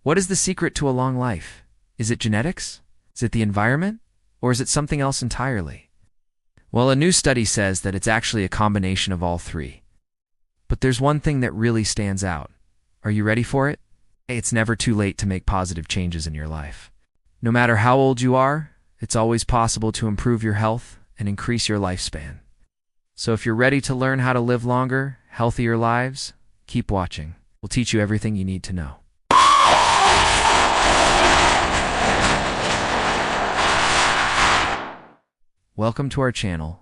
What is the secret to a long life? Is it genetics? Is it the environment? Or is it something else entirely? Well, a new study says that it's actually a combination of all three. But there's one thing that really stands out. Are you ready for it? It's never too late to make positive changes in your life. No matter how old you are, it's always possible to improve your health and increase your lifespan. So if you're ready to learn how to live longer, healthier lives, keep watching. We'll teach you everything you need to know. Welcome to our channel,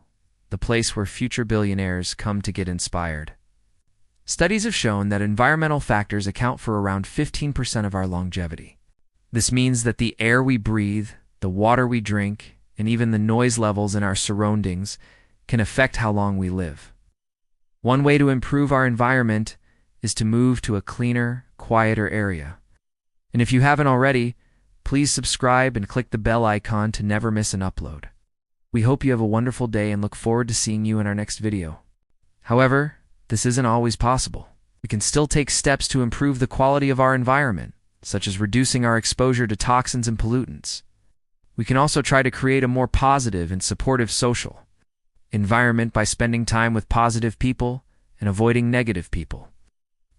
the place where future billionaires come to get inspired. Studies have shown that environmental factors account for around 15% of our longevity. This means that the air we breathe, the water we drink, and even the noise levels in our surroundings can affect how long we live. One way to improve our environment is to move to a cleaner, quieter area. And if you haven't already, please subscribe and click the bell icon to never miss an upload. We hope you have a wonderful day and look forward to seeing you in our next video. However, this isn't always possible. We can still take steps to improve the quality of our environment, such as reducing our exposure to toxins and pollutants. We can also try to create a more positive and supportive social environment by spending time with positive people and avoiding negative people.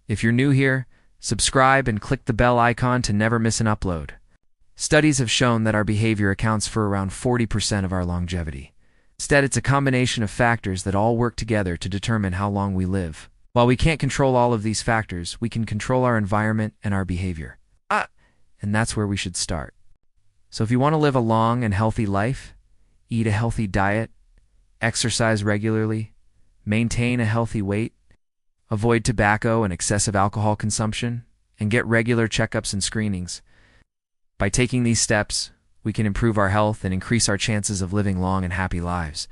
If you're new here, subscribe and click the bell icon to never miss an upload. Studies have shown that our behavior accounts for around 40% of our longevity. Instead, it's a combination of factors that all work together to determine how long we live. While we can't control all of these factors, we can control our environment and our behavior. And that's where we should start. So if you want to live a long and healthy life, eat a healthy diet, exercise regularly, maintain a healthy weight, avoid tobacco and excessive alcohol consumption, and get regular checkups and screenings. By taking these steps, we can improve our health and increase our chances of living long and happy lives.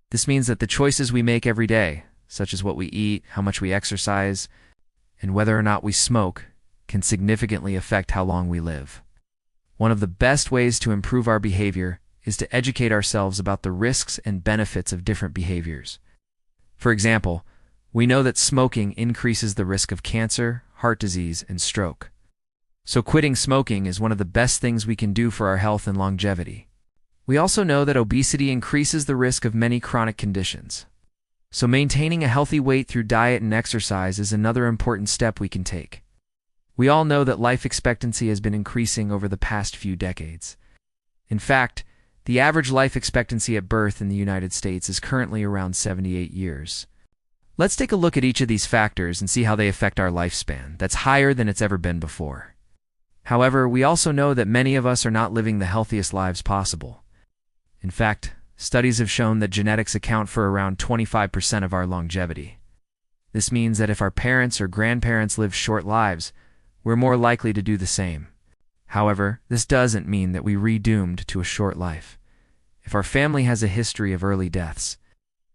This means that the choices we make every day, such as what we eat, how much we exercise, and whether or not we smoke, can significantly affect how long we live. One of the best ways to improve our behavior is to educate ourselves about the risks and benefits of different behaviors. For example, we know that smoking increases the risk of cancer, heart disease, and stroke. So quitting smoking is one of the best things we can do for our health and longevity. We also know that obesity increases the risk of many chronic conditions. So maintaining a healthy weight through diet and exercise is another important step we can take. We all know that life expectancy has been increasing over the past few decades. In fact, the average life expectancy at birth in the United States is currently around 78 years. Let's take a look at each of these factors and see how they affect our lifespan. That's higher than it's ever been before. However, we also know that many of us are not living the healthiest lives possible. In fact, studies have shown that genetics account for around 25% of our longevity. This means that if our parents or grandparents lived short lives, we're more likely to do the same. However, this doesn't mean that we're doomed to a short life. If our family has a history of early deaths,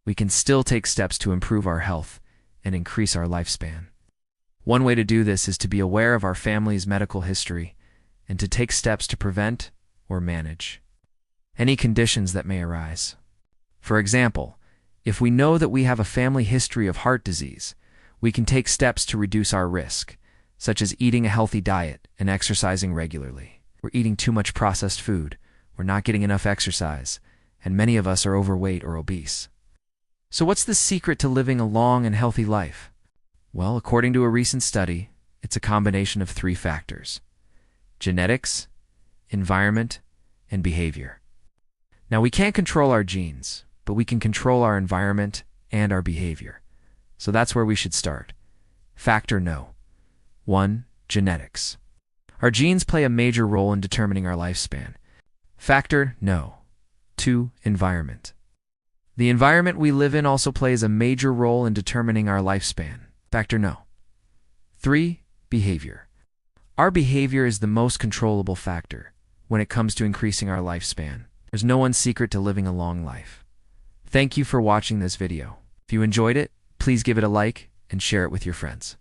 we can still take steps to improve our health and increase our lifespan. One way to do this is to be aware of our family's medical history and to take steps to prevent or manage any conditions that may arise. For example, if we know that we have a family history of heart disease, we can take steps to reduce our risk, such as eating a healthy diet and exercising regularly. We're eating too much processed food, we're not getting enough exercise, and many of us are overweight or obese. So what's the secret to living a long and healthy life? Well, according to a recent study, it's a combination of three factors: genetics, environment, and behavior. Now, we can't control our genes, but we can control our environment and our behavior. So that's where we should start. Factor No. 1. Genetics. Our genes play a major role in determining our lifespan. Factor No. 2. Environment. The environment we live in also plays a major role in determining our lifespan. Factor No. 3. Behavior. Our behavior is the most controllable factor when it comes to increasing our lifespan. There's no one secret to living a long life. Thank you for watching this video. If you enjoyed it, please give it a like and share it with your friends.